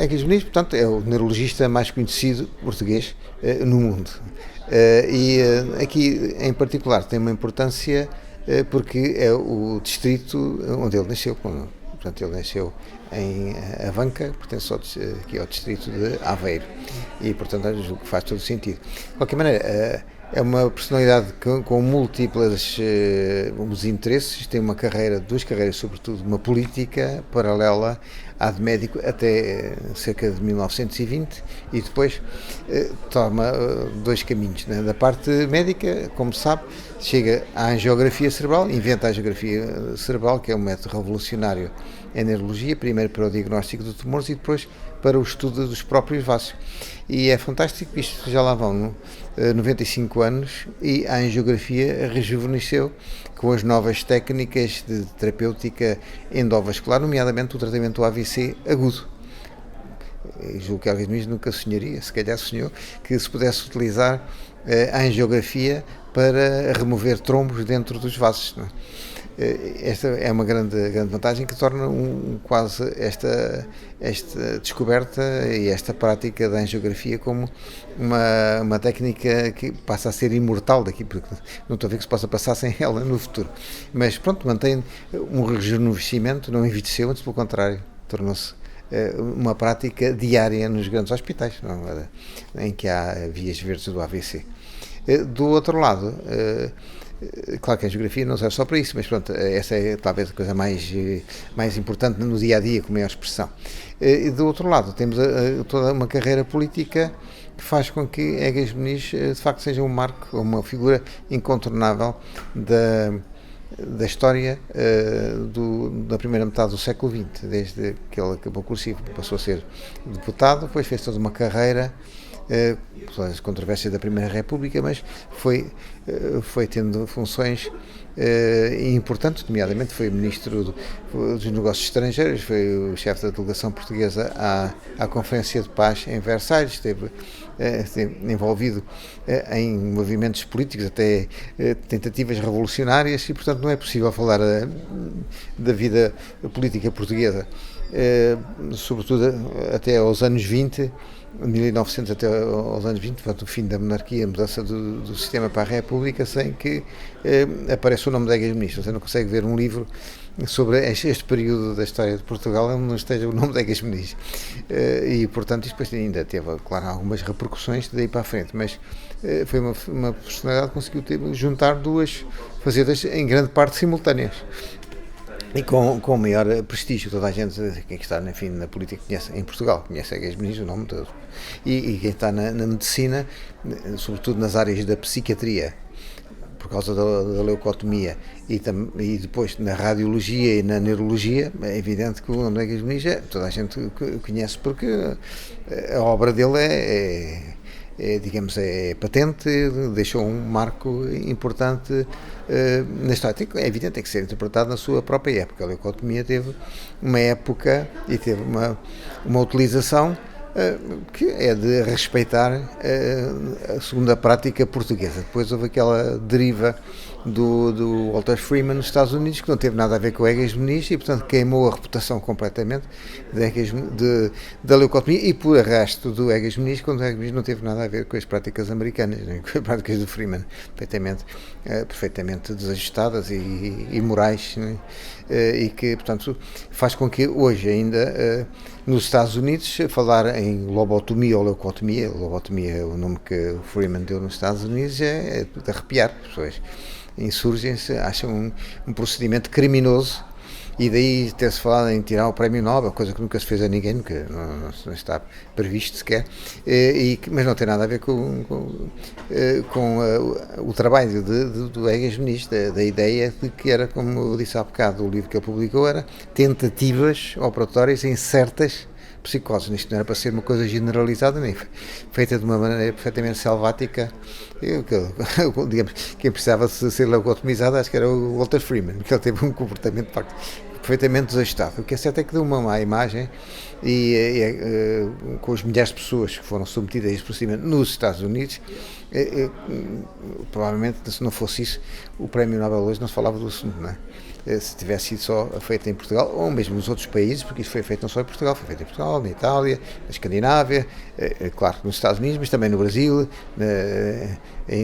Egas Muniz, portanto, é o neurologista mais conhecido português no mundo. Aqui, em particular, tem uma importância porque é o distrito onde ele nasceu. Portanto, ele nasceu em Avanca, pertence aqui ao distrito de Aveiro. E, portanto, julgo que faz todo sentido. De qualquer maneira, é uma personalidade com múltiplos interesses, tem uma carreira, duas carreiras sobretudo, uma política paralela à de médico até cerca de 1920 e depois toma dois caminhos. Né? Da parte médica, como sabe, chega à angiografia cerebral, inventa a angiografia cerebral, que é um método revolucionário em neurologia, primeiro para o diagnóstico de tumores e depois para o estudo dos próprios vasos. E é fantástico, isto já lá vão 95 anos e a angiografia rejuvenesceu com as novas técnicas de terapêutica endovascular, nomeadamente o tratamento do AVC agudo. Julgo que Egas Muniz nunca sonharia, se calhar sonhou, que se pudesse utilizar a angiografia para remover trombos dentro dos vasos. Não é? Esta é uma grande vantagem que torna quase esta descoberta e esta prática da angiografia como uma técnica que passa a ser imortal daqui, porque não estou a ver que se possa passar sem ela no futuro. Mas pronto, mantém um rejuvenescimento, não envelheceu, antes pelo contrário, tornou-se uma prática diária nos grandes hospitais, em que há vias verdes do AVC. Do outro lado, claro que a geografia não serve só para isso, mas pronto, essa é talvez a coisa mais importante no dia a dia, com maior expressão. E do outro lado, temos toda uma carreira política que faz com que Egas Muniz de facto seja um marco, uma figura incontornável da história da primeira metade do século XX, desde que ele acabou o curso, passou a ser deputado, depois fez toda uma carreira pelas controvérsias da Primeira República, mas foi tendo funções importantes, nomeadamente foi ministro dos Negócios Estrangeiros, foi o chefe da delegação portuguesa à Conferência de Paz em Versalhes, esteve envolvido em movimentos políticos, até tentativas revolucionárias, e portanto não é possível falar da vida política portuguesa, sobretudo até aos anos 20, 1900 até aos anos 20, portanto o fim da monarquia, a mudança do sistema para a República, sem que apareça o nome de Egas Muniz. Você não consegue ver um livro sobre este período da história de Portugal onde não esteja o nome de Egas Muniz. E portanto isto depois ainda teve, claro, algumas repercussões daí para a frente, mas foi uma personalidade que conseguiu juntar duas facetas em grande parte simultâneas. E com maior prestígio, toda a gente, quem está enfim, na política conhece, em Portugal, conhece Egas Muniz, o nome todo. E quem está na medicina, sobretudo nas áreas da psiquiatria, por causa da leucotomia, e depois na radiologia e na neurologia, é evidente que o nome de Egas Muniz toda a gente conhece, porque a obra dele digamos, é patente, deixou um marco importante na história. É evidente, tem que ser interpretado na sua própria época. A leucotomia teve uma época e teve uma utilização que é de respeitar a segunda prática portuguesa. Depois houve aquela deriva do Walter Freeman nos Estados Unidos, que não teve nada a ver com o Egas Muniz e, portanto, queimou a reputação completamente da leucotomia e, por arrasto, do Egas Muniz, quando o Egas Muniz não teve nada a ver com as práticas americanas, nem com as práticas do Freeman, perfeitamente desajustadas e morais, né? E que, portanto, faz com que hoje ainda nos Estados Unidos falar em lobotomia ou leucotomia, lobotomia é o nome que o Freeman deu nos Estados Unidos, é de arrepiar. As pessoas insurgem-se, acham um procedimento criminoso, e daí ter-se falado em tirar o prémio Nobel, coisa que nunca se fez a ninguém, nunca, não está previsto sequer, mas não tem nada a ver com o trabalho do Egas Muniz, da ideia de que era, como eu disse há bocado, o livro que ele publicou era tentativas operatórias em certas psicoses. Isto não era para ser uma coisa generalizada, nem feita de uma maneira perfeitamente selvática. Digamos, quem precisava de ser leucotomizado, acho que era o Walter Freeman, que ele teve um comportamento de facto perfeitamente desajustado. O que é certo é que deu uma má imagem com as milhares de pessoas que foram submetidas a este procedimento nos Estados Unidos. Provavelmente, se não fosse isso, o prémio Nobel hoje não se falava do assunto, não é? se tivesse sido só feita em Portugal, ou mesmo nos outros países, porque isso foi feito não só em Portugal, foi feito em Portugal, na Itália, na Escandinávia, claro, nos Estados Unidos, mas também no Brasil,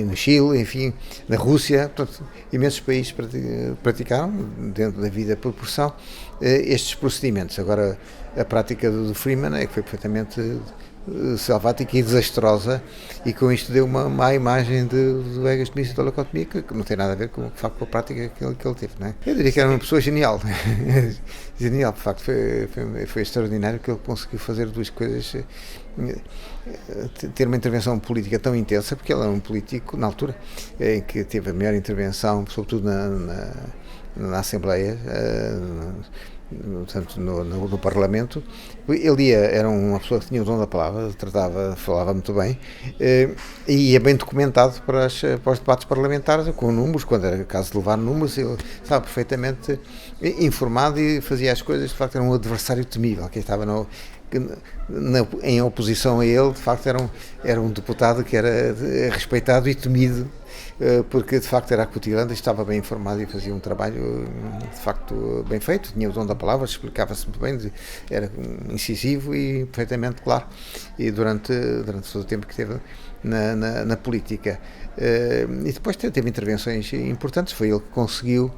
no Chile, enfim, na Rússia. Portanto, imensos países praticaram, dentro da vida proporção, estes procedimentos. Agora, a prática do Freeman é que foi perfeitamente selvática e desastrosa, e com isto deu uma má imagem do ex-ministro da Leucotomia, que não tem nada a ver com, de facto, com a prática que ele teve, não é? Eu diria que era uma pessoa genial. Genial, de facto, foi extraordinário que ele conseguiu fazer duas coisas, ter uma intervenção política tão intensa, porque ele era um político, na altura, em que teve a maior intervenção, sobretudo na Assembleia, portanto, no Parlamento. Ele era uma pessoa que tinha o dom da palavra, falava muito bem, e é bem documentado para os debates parlamentares, com números, quando era caso de levar números, ele estava perfeitamente informado e fazia as coisas. De facto, era um adversário temível, que estava em oposição a ele. De facto, era um deputado que era respeitado e temido, porque de facto era acutilante, estava bem informado e fazia um trabalho de facto bem feito, tinha o dom da palavra, explicava-se muito bem, era incisivo e perfeitamente claro, e durante todo o tempo que esteve na política. E depois teve intervenções importantes. Foi ele que conseguiu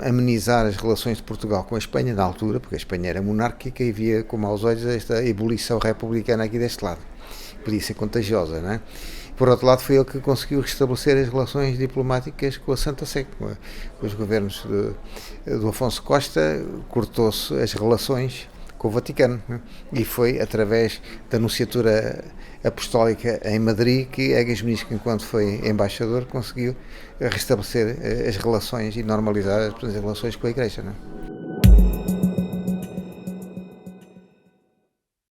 amenizar as relações de Portugal com a Espanha na altura, porque a Espanha era monárquica e via com maus olhos esta ebulição republicana aqui deste lado, podia ser contagiosa, não é? Por outro lado, foi ele que conseguiu restabelecer as relações diplomáticas com a Santa Sé, com os governos do Afonso Costa. Cortou-se as relações com o Vaticano, né? E foi através da Nunciatura Apostólica em Madrid que Egas Menisco, enquanto foi embaixador, conseguiu restabelecer as relações e normalizar as relações com a Igreja, né?